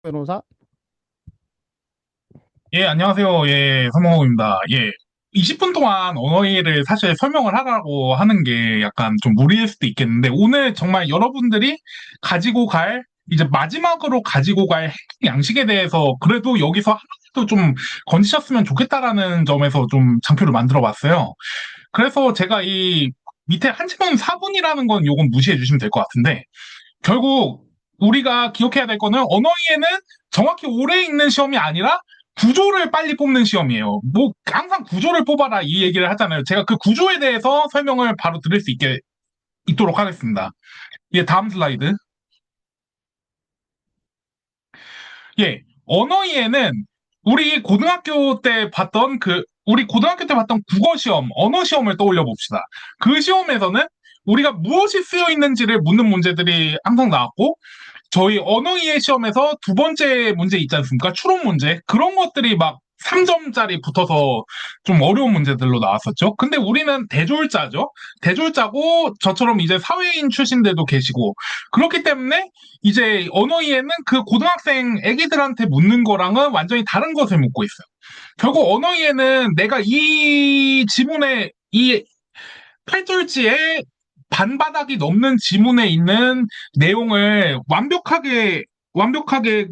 변호사? 예, 안녕하세요. 예, 서명호입니다. 예, 20분 동안 언어이해를 사실 설명을 하라고 하는 게 약간 좀 무리일 수도 있겠는데, 오늘 정말 여러분들이 가지고 갈, 이제 마지막으로 가지고 갈 핵심 양식에 대해서 그래도 여기서 하나도 좀 건지셨으면 좋겠다라는 점에서 좀 장표를 만들어 봤어요. 그래서 제가 이 밑에 한지문 4분이라는 건 요건 무시해 주시면 될 것 같은데, 결국 우리가 기억해야 될 거는 언어이해는 정확히 오래 있는 시험이 아니라 구조를 빨리 뽑는 시험이에요. 뭐 항상 구조를 뽑아라 이 얘기를 하잖아요. 제가 그 구조에 대해서 설명을 바로 드릴 수 있도록 하겠습니다. 예, 다음 슬라이드. 예, 언어이해는 우리 고등학교 때 봤던 국어 시험, 언어 시험을 떠올려 봅시다. 그 시험에서는 우리가 무엇이 쓰여 있는지를 묻는 문제들이 항상 나왔고, 저희 언어 이해 시험에서 두 번째 문제 있지 않습니까? 추론 문제. 그런 것들이 막 3점짜리 붙어서 좀 어려운 문제들로 나왔었죠. 근데 우리는 대졸자죠. 대졸자고 저처럼 이제 사회인 출신들도 계시고 그렇기 때문에 이제 언어 이해는 그 고등학생 애기들한테 묻는 거랑은 완전히 다른 것을 묻고 있어요. 결국 언어 이해는 내가 이 지문에 이 팔절지에 반바닥이 넘는 지문에 있는 내용을 완벽하게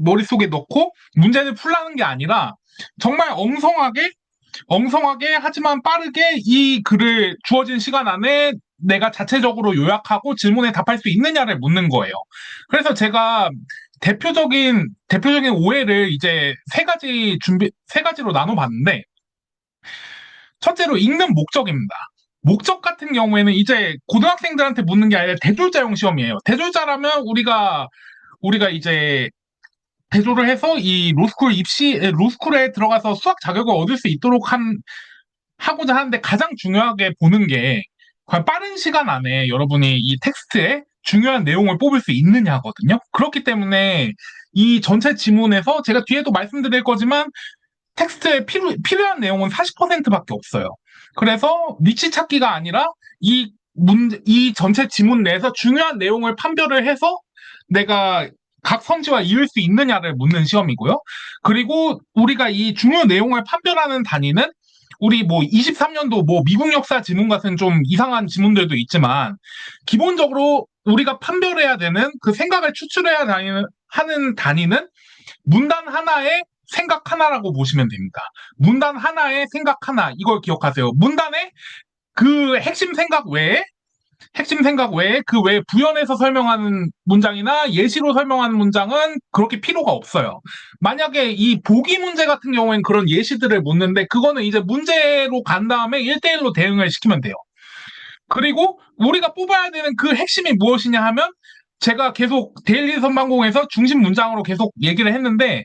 머릿속에 넣고 문제를 풀라는 게 아니라 정말 엉성하게 하지만 빠르게 이 글을 주어진 시간 안에 내가 자체적으로 요약하고 질문에 답할 수 있느냐를 묻는 거예요. 그래서 제가 대표적인 오해를 이제 세 가지로 나눠봤는데, 첫째로 읽는 목적입니다. 목적 같은 경우에는 이제 고등학생들한테 묻는 게 아니라 대졸자용 시험이에요. 대졸자라면 우리가 이제 대졸을 해서 이 로스쿨에 들어가서 수학 자격을 얻을 수 있도록 하고자 하는데 가장 중요하게 보는 게 과연 빠른 시간 안에 여러분이 이 텍스트에 중요한 내용을 뽑을 수 있느냐거든요. 그렇기 때문에 이 전체 지문에서 제가 뒤에도 말씀드릴 거지만 텍스트에 필요한 내용은 40%밖에 없어요. 그래서 니치 찾기가 아니라 이 전체 지문 내에서 중요한 내용을 판별을 해서 내가 각 선지와 이을 수 있느냐를 묻는 시험이고요. 그리고 우리가 이 중요 내용을 판별하는 단위는 우리 뭐 23년도 뭐 미국 역사 지문 같은 좀 이상한 지문들도 있지만 기본적으로 우리가 판별해야 되는 그 생각을 하는 단위는 문단 하나에 생각 하나라고 보시면 됩니다. 문단 하나에 생각 하나, 이걸 기억하세요. 문단에 그 핵심 생각 외에 그 외에 부연해서 설명하는 문장이나 예시로 설명하는 문장은 그렇게 필요가 없어요. 만약에 이 보기 문제 같은 경우에는 그런 예시들을 묻는데 그거는 이제 문제로 간 다음에 1대1로 대응을 시키면 돼요. 그리고 우리가 뽑아야 되는 그 핵심이 무엇이냐 하면 제가 계속 데일리 선방공에서 중심 문장으로 계속 얘기를 했는데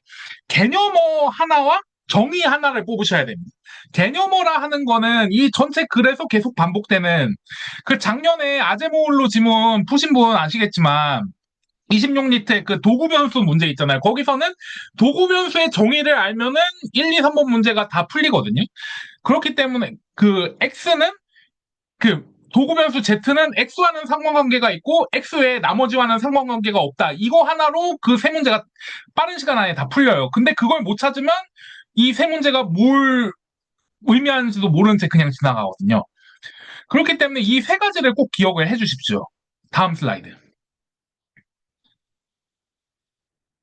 개념어 하나와 정의 하나를 뽑으셔야 됩니다. 개념어라 하는 거는 이 전체 글에서 계속 반복되는 그 작년에 아제모울로 지문 푸신 분 아시겠지만 26리트의 그 도구 변수 문제 있잖아요. 거기서는 도구 변수의 정의를 알면은 1, 2, 3번 문제가 다 풀리거든요. 그렇기 때문에 그 X는 그 도구 변수 Z는 X와는 상관관계가 있고 X 외에 나머지와는 상관관계가 없다. 이거 하나로 그 세 문제가 빠른 시간 안에 다 풀려요. 근데 그걸 못 찾으면 이 세 문제가 뭘 의미하는지도 모르는 채 그냥 지나가거든요. 그렇기 때문에 이 세 가지를 꼭 기억을 해 주십시오. 다음 슬라이드.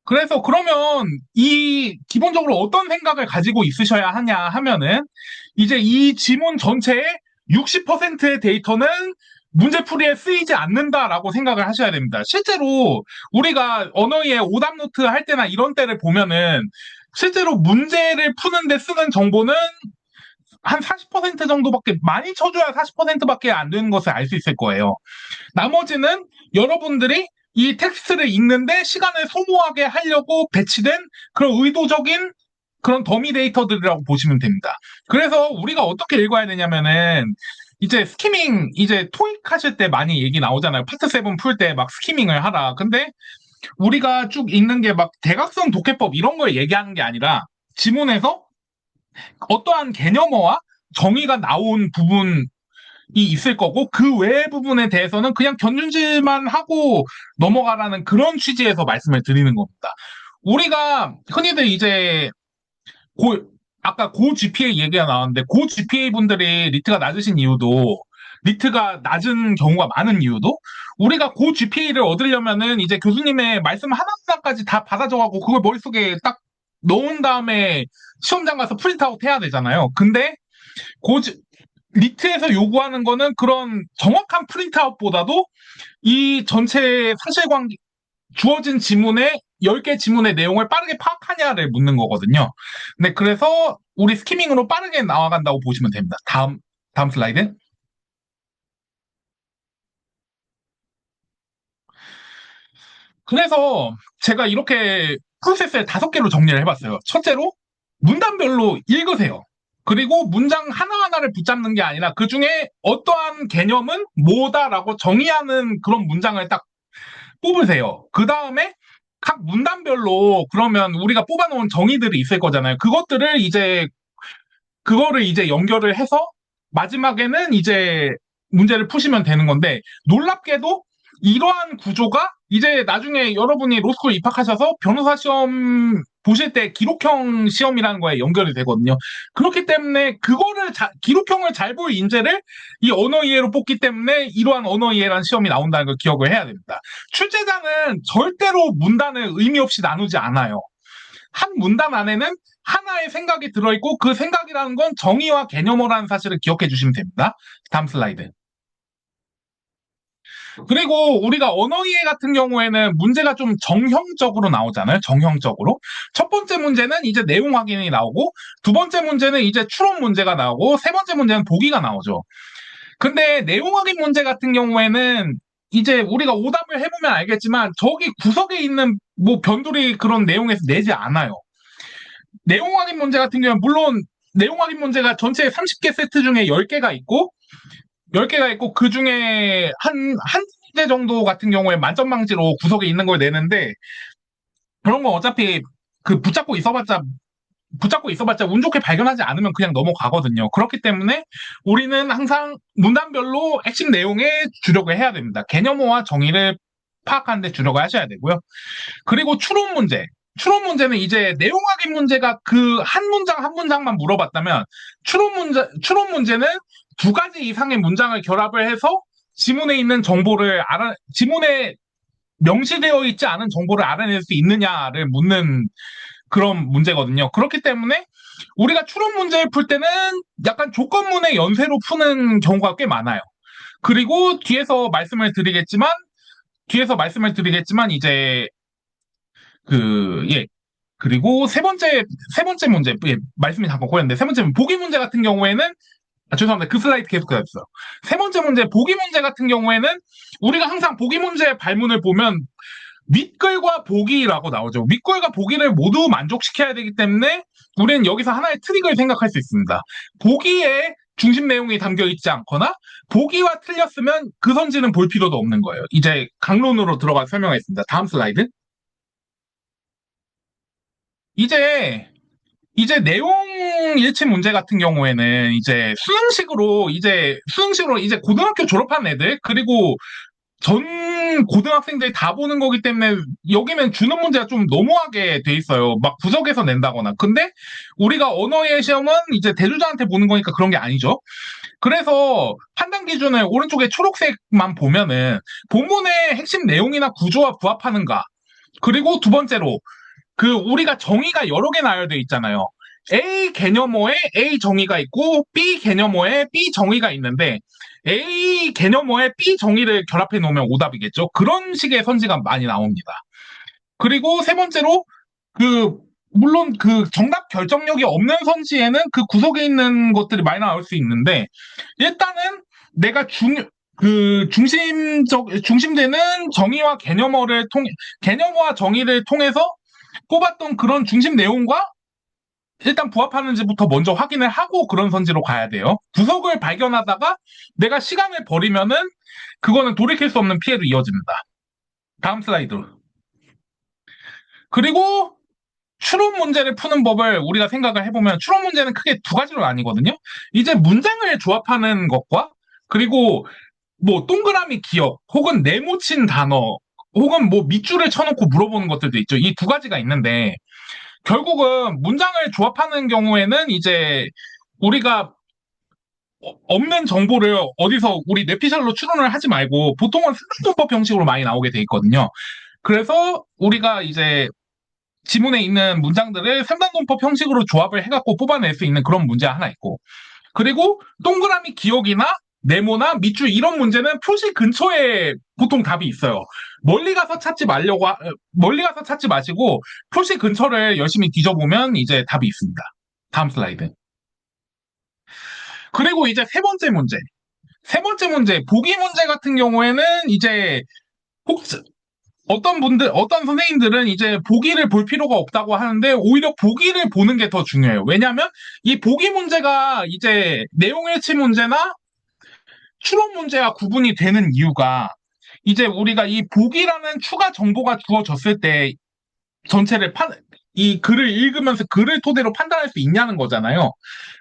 그래서 그러면 이 기본적으로 어떤 생각을 가지고 있으셔야 하냐 하면은 이제 이 지문 전체의 60%의 데이터는 문제풀이에 쓰이지 않는다라고 생각을 하셔야 됩니다. 실제로 우리가 언어의 오답 노트 할 때나 이런 때를 보면은 실제로 문제를 푸는데 쓰는 정보는 한 40% 정도밖에 많이 쳐줘야 40%밖에 안 되는 것을 알 수 있을 거예요. 나머지는 여러분들이 이 텍스트를 읽는데 시간을 소모하게 하려고 배치된 그런 의도적인 그런 더미 데이터들이라고 보시면 됩니다. 그래서 우리가 어떻게 읽어야 되냐면은 이제 스키밍 이제 토익 하실 때 많이 얘기 나오잖아요. 파트 7 풀 때 막 스키밍을 하라. 근데 우리가 쭉 읽는 게 막 대각선 독해법 이런 걸 얘기하는 게 아니라 지문에서 어떠한 개념어와 정의가 나온 부분이 있을 거고 그 외의 부분에 대해서는 그냥 견준질만 하고 넘어가라는 그런 취지에서 말씀을 드리는 겁니다. 우리가 흔히들 이제 고, 아까 고 GPA 얘기가 나왔는데, 고 GPA 분들이 리트가 낮으신 이유도, 리트가 낮은 경우가 많은 이유도, 우리가 고 GPA를 얻으려면은 이제 교수님의 말씀 하나하나까지 다 받아줘가고, 그걸 머릿속에 딱 넣은 다음에 시험장 가서 프린트아웃 해야 되잖아요. 근데 고, 리트에서 요구하는 거는 그런 정확한 프린트아웃보다도 이 전체 사실관계, 주어진 지문의 10개 지문의 내용을 빠르게 파악하냐를 묻는 거거든요. 네, 그래서 우리 스키밍으로 빠르게 나와간다고 보시면 됩니다. 다음 슬라이드. 그래서 제가 이렇게 프로세스를 5개로 정리를 해봤어요. 첫째로, 문단별로 읽으세요. 그리고 문장 하나하나를 붙잡는 게 아니라 그 중에 어떠한 개념은 뭐다라고 정의하는 그런 문장을 딱 뽑으세요. 그 다음에 각 문단별로 그러면 우리가 뽑아놓은 정의들이 있을 거잖아요. 그거를 이제 연결을 해서 마지막에는 이제 문제를 푸시면 되는 건데, 놀랍게도 이러한 구조가 이제 나중에 여러분이 로스쿨 입학하셔서 변호사 시험 보실 때 기록형 시험이라는 거에 연결이 되거든요. 그렇기 때문에 기록형을 잘 볼 인재를 이 언어 이해로 뽑기 때문에 이러한 언어 이해라는 시험이 나온다는 걸 기억을 해야 됩니다. 출제자는 절대로 문단을 의미 없이 나누지 않아요. 한 문단 안에는 하나의 생각이 들어있고 그 생각이라는 건 정의와 개념어라는 사실을 기억해 주시면 됩니다. 다음 슬라이드. 그리고 우리가 언어 이해 같은 경우에는 문제가 좀 정형적으로 나오잖아요. 정형적으로. 첫 번째 문제는 이제 내용 확인이 나오고, 두 번째 문제는 이제 추론 문제가 나오고, 세 번째 문제는 보기가 나오죠. 근데 내용 확인 문제 같은 경우에는 이제 우리가 오답을 해보면 알겠지만 저기 구석에 있는 뭐 변두리 그런 내용에서 내지 않아요. 내용 확인 문제 같은 경우는 물론 내용 확인 문제가 전체 30개 세트 중에 10개가 있고, 10개가 있고, 그 중에 한 문제 정도 같은 경우에 만점 방지로 구석에 있는 걸 내는데, 그런 건 어차피 그 붙잡고 있어봤자 운 좋게 발견하지 않으면 그냥 넘어가거든요. 그렇기 때문에 우리는 항상 문단별로 핵심 내용에 주력을 해야 됩니다. 개념어와 정의를 파악하는 데 주력을 하셔야 되고요. 그리고 추론 문제. 추론 문제는 이제 내용 확인 문제가 그 한 문장 한 문장만 물어봤다면, 추론 문제는 두 가지 이상의 문장을 결합을 해서 지문에 명시되어 있지 않은 정보를 알아낼 수 있느냐를 묻는 그런 문제거든요. 그렇기 때문에 우리가 추론 문제를 풀 때는 약간 조건문의 연쇄로 푸는 경우가 꽤 많아요. 그리고 뒤에서 말씀을 드리겠지만 이제 예. 그리고 세 번째 문제, 예, 말씀이 잠깐 꼬였는데, 세 번째 보기 문제 같은 경우에는, 죄송합니다. 그 슬라이드 계속 그렸어요. 세 번째 문제, 보기 문제 같은 경우에는, 우리가 항상 보기 문제 발문을 보면, 윗글과 보기라고 나오죠. 윗글과 보기를 모두 만족시켜야 되기 때문에, 우리는 여기서 하나의 트릭을 생각할 수 있습니다. 보기에 중심 내용이 담겨 있지 않거나, 보기와 틀렸으면 그 선지는 볼 필요도 없는 거예요. 이제 강론으로 들어가서 설명하겠습니다. 다음 슬라이드. 이제 내용 일치 문제 같은 경우에는 이제 수능식으로 고등학교 졸업한 애들, 그리고 전 고등학생들이 다 보는 거기 때문에 여기는 주는 문제가 좀 너무하게 돼 있어요. 막 구석에서 낸다거나. 근데 우리가 언어의 시험은 이제 대주자한테 보는 거니까 그런 게 아니죠. 그래서 판단 기준을 오른쪽에 초록색만 보면은 본문의 핵심 내용이나 구조와 부합하는가. 그리고 두 번째로, 우리가 정의가 여러 개 나열돼 있잖아요. A 개념어에 A 정의가 있고 B 개념어에 B 정의가 있는데, A 개념어에 B 정의를 결합해 놓으면 오답이겠죠. 그런 식의 선지가 많이 나옵니다. 그리고 세 번째로, 물론 정답 결정력이 없는 선지에는 그 구석에 있는 것들이 많이 나올 수 있는데, 일단은 내가 중심되는 개념어와 정의를 통해서 꼽았던 그런 중심 내용과 일단 부합하는지부터 먼저 확인을 하고 그런 선지로 가야 돼요. 구석을 발견하다가 내가 시간을 버리면은 그거는 돌이킬 수 없는 피해로 이어집니다. 다음 슬라이드. 그리고 추론 문제를 푸는 법을 우리가 생각을 해보면, 추론 문제는 크게 두 가지로 나뉘거든요. 이제 문장을 조합하는 것과, 그리고 뭐 동그라미 기억 혹은 네모친 단어 혹은 뭐 밑줄을 쳐놓고 물어보는 것들도 있죠. 이 두 가지가 있는데, 결국은 문장을 조합하는 경우에는 이제 우리가 없는 정보를 어디서 우리 뇌피셜로 추론을 하지 말고 보통은 상단문법 형식으로 많이 나오게 돼 있거든요. 그래서 우리가 이제 지문에 있는 문장들을 삼단문법 형식으로 조합을 해갖고 뽑아낼 수 있는 그런 문제 하나 있고, 그리고 동그라미 기억이나 네모나 밑줄 이런 문제는 표시 근처에 보통 답이 있어요. 멀리 가서 찾지 마시고 표시 근처를 열심히 뒤져보면 이제 답이 있습니다. 다음 슬라이드. 그리고 이제 세 번째 문제. 세 번째 문제, 보기 문제 같은 경우에는 이제 혹 어떤 선생님들은 이제 보기를 볼 필요가 없다고 하는데 오히려 보기를 보는 게 더 중요해요. 왜냐하면 이 보기 문제가 이제 내용 일치 문제나 추론 문제와 구분이 되는 이유가 이제 우리가 이 보기라는 추가 정보가 주어졌을 때 전체를 이 글을 읽으면서 글을 토대로 판단할 수 있냐는 거잖아요.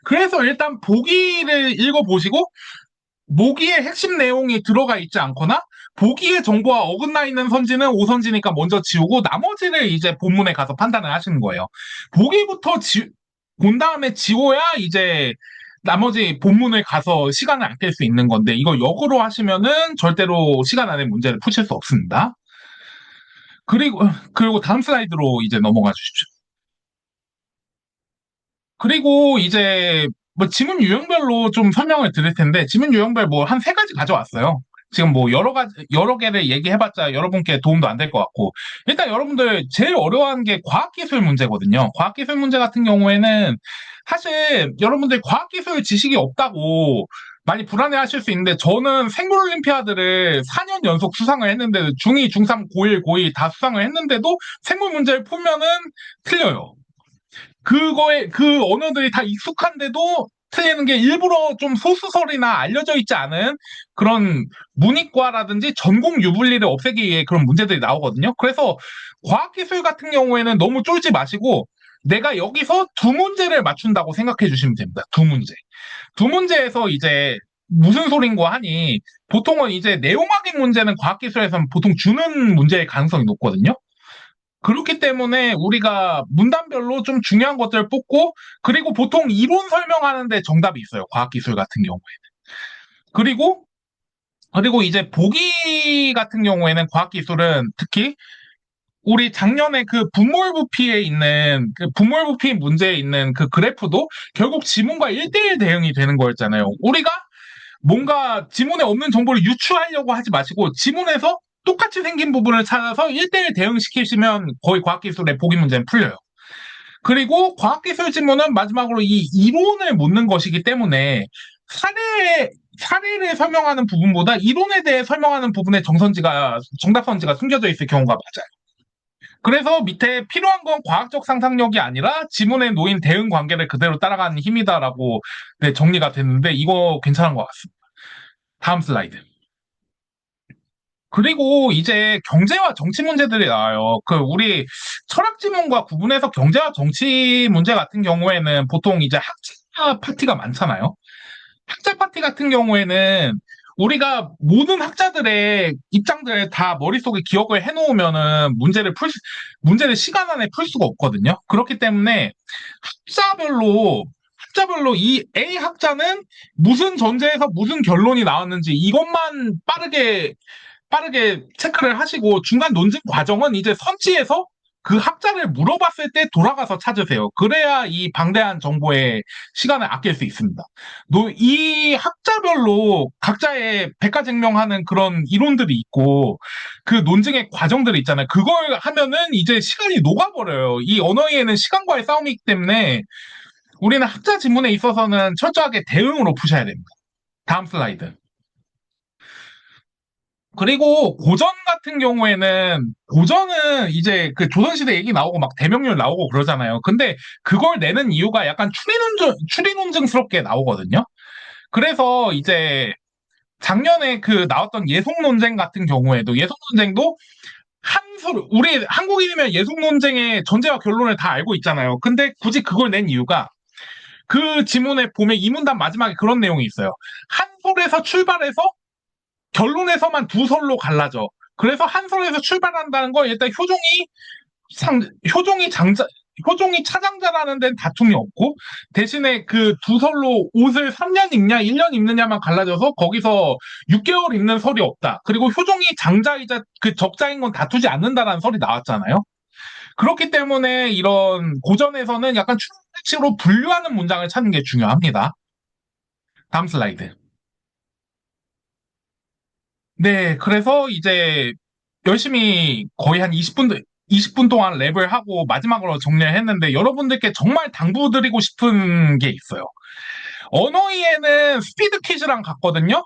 그래서 일단 보기를 읽어보시고 모기의 핵심 내용이 들어가 있지 않거나 보기의 정보와 어긋나 있는 선지는 오선지니까 먼저 지우고 나머지를 이제 본문에 가서 판단을 하시는 거예요. 보기부터 본 다음에 지워야 이제 나머지 본문을 가서 시간을 아낄 수 있는 건데 이거 역으로 하시면은 절대로 시간 안에 문제를 푸실 수 없습니다. 그리고 다음 슬라이드로 이제 넘어가 주십시오. 그리고 이제 뭐 지문 유형별로 좀 설명을 드릴 텐데 지문 유형별 뭐 한 세 가지 가져왔어요. 지금 뭐 여러 개를 얘기해봤자 여러분께 도움도 안 될 것 같고 일단 여러분들 제일 어려워하는 게 과학기술 문제거든요. 과학기술 문제 같은 경우에는 사실 여러분들 과학기술 지식이 없다고 많이 불안해하실 수 있는데 저는 생물올림피아드를 4년 연속 수상을 했는데 중2, 중3, 고1, 고2 다 수상을 했는데도 생물 문제를 풀면은 틀려요. 그 언어들이 다 익숙한데도 틀리는 게 일부러 좀 소수설이나 알려져 있지 않은 그런 문이과라든지 전공 유불리를 없애기 위해 그런 문제들이 나오거든요. 그래서 과학기술 같은 경우에는 너무 쫄지 마시고 내가 여기서 두 문제를 맞춘다고 생각해 주시면 됩니다. 두 문제. 두 문제에서 이제 무슨 소린고 하니 보통은 이제 내용 확인 문제는 과학기술에서는 보통 주는 문제의 가능성이 높거든요. 그렇기 때문에 우리가 문단별로 좀 중요한 것들을 뽑고 그리고 보통 이론 설명하는데 정답이 있어요. 과학기술 같은 경우에는. 그리고 이제 보기 같은 경우에는 과학기술은 특히 우리 작년에 그 분모부피에 있는 그 분모부피 문제에 있는 그 그래프도 결국 지문과 1대1 대응이 되는 거였잖아요. 우리가 뭔가 지문에 없는 정보를 유추하려고 하지 마시고 지문에서 똑같이 생긴 부분을 찾아서 1대1 대응시키시면 거의 과학기술의 보기 문제는 풀려요. 그리고 과학기술 지문은 마지막으로 이 이론을 묻는 것이기 때문에 사례를 설명하는 부분보다 이론에 대해 설명하는 부분에 정답선지가 숨겨져 있을 경우가 많아요. 그래서 밑에 필요한 건 과학적 상상력이 아니라 지문에 놓인 대응 관계를 그대로 따라가는 힘이다라고 네, 정리가 됐는데 이거 괜찮은 것 같습니다. 다음 슬라이드. 그리고 이제 경제와 정치 문제들이 나와요. 우리 철학 지문과 구분해서 경제와 정치 문제 같은 경우에는 보통 이제 학자 파티가 많잖아요. 학자 파티 같은 경우에는 우리가 모든 학자들의 입장들을 다 머릿속에 기억을 해놓으면은 문제를 시간 안에 풀 수가 없거든요. 그렇기 때문에 학자별로 이 A 학자는 무슨 전제에서 무슨 결론이 나왔는지 이것만 빠르게 체크를 하시고 중간 논증 과정은 이제 선지에서 그 학자를 물어봤을 때 돌아가서 찾으세요. 그래야 이 방대한 정보에 시간을 아낄 수 있습니다. 이 학자별로 각자의 백과쟁명하는 그런 이론들이 있고 그 논증의 과정들이 있잖아요. 그걸 하면은 이제 시간이 녹아버려요. 이 언어에는 시간과의 싸움이기 때문에 우리는 학자 지문에 있어서는 철저하게 대응으로 푸셔야 됩니다. 다음 슬라이드. 그리고 고전은 이제 그 조선시대 얘기 나오고 막 대명률 나오고 그러잖아요. 근데 그걸 내는 이유가 약간 추리논증스럽게 나오거든요. 그래서 이제 작년에 그 나왔던 예속 논쟁 같은 경우에도 예속 논쟁도 우리 한국인이면 예속 논쟁의 전제와 결론을 다 알고 있잖아요. 근데 굳이 그걸 낸 이유가 그 지문에 보면 이 문단 마지막에 그런 내용이 있어요. 한 솔에서 출발해서 결론에서만 두 설로 갈라져. 그래서 한솔에서 출발한다는 건 일단 상, 효종이 장자, 효종이 차장자라는 데는 다툼이 없고, 대신에 그 두 설로 옷을 3년 입냐, 1년 입느냐만 갈라져서 거기서 6개월 입는 설이 없다. 그리고 효종이 장자이자 그 적자인 건 다투지 않는다라는 설이 나왔잖아요. 그렇기 때문에 이런 고전에서는 약간 추론식으로 분류하는 문장을 찾는 게 중요합니다. 다음 슬라이드. 네, 그래서 이제 열심히 거의 한 20분 동안 랩을 하고 마지막으로 정리를 했는데 여러분들께 정말 당부드리고 싶은 게 있어요. 언어이해는 스피드 퀴즈랑 같거든요.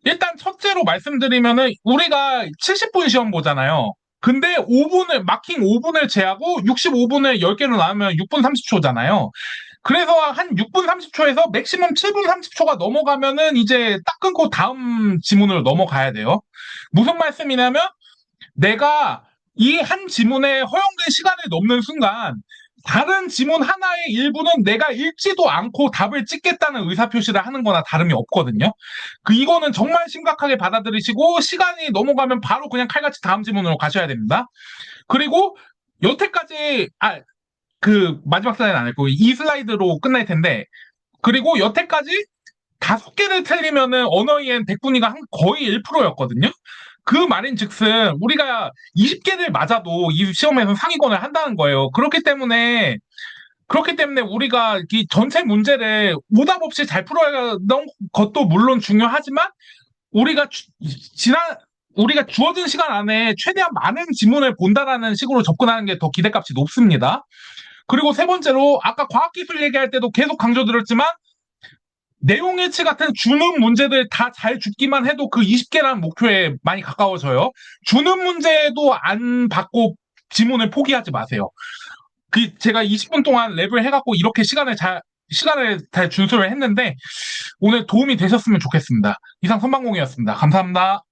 일단 첫째로 말씀드리면은 우리가 70분 시험 보잖아요. 근데 마킹 5분을 제하고 65분을 10개로 나누면 6분 30초잖아요. 그래서 한 6분 30초에서 맥시멈 7분 30초가 넘어가면은 이제 딱 끊고 다음 지문으로 넘어가야 돼요. 무슨 말씀이냐면 내가 이 한 지문에 허용된 시간을 넘는 순간 다른 지문 하나의 일부는 내가 읽지도 않고 답을 찍겠다는 의사표시를 하는 거나 다름이 없거든요. 이거는 정말 심각하게 받아들이시고 시간이 넘어가면 바로 그냥 칼같이 다음 지문으로 가셔야 됩니다. 그리고 여태까지 그 마지막 슬라이드 안 했고 이 슬라이드로 끝날 텐데 그리고 여태까지 5개를 틀리면은 언어이엔 백분위가 거의 1%였거든요. 그 말인즉슨 우리가 20개를 맞아도 이 시험에서 상위권을 한다는 거예요. 그렇기 때문에 우리가 이 전체 문제를 오답 없이 잘 풀어야 하는 것도 물론 중요하지만 우리가 지난 우리가 주어진 시간 안에 최대한 많은 지문을 본다라는 식으로 접근하는 게 더 기대값이 높습니다. 그리고 세 번째로 아까 과학기술 얘기할 때도 계속 강조드렸지만 내용 일치 같은 주는 문제들 다 잘 죽기만 해도 그 20개라는 목표에 많이 가까워져요. 주는 문제도 안 받고 지문을 포기하지 마세요. 제가 20분 동안 랩을 해갖고 이렇게 시간을 잘 준수를 했는데 오늘 도움이 되셨으면 좋겠습니다. 이상 선방공이었습니다. 감사합니다.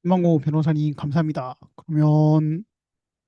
김만고 변호사님, 감사합니다. 그러면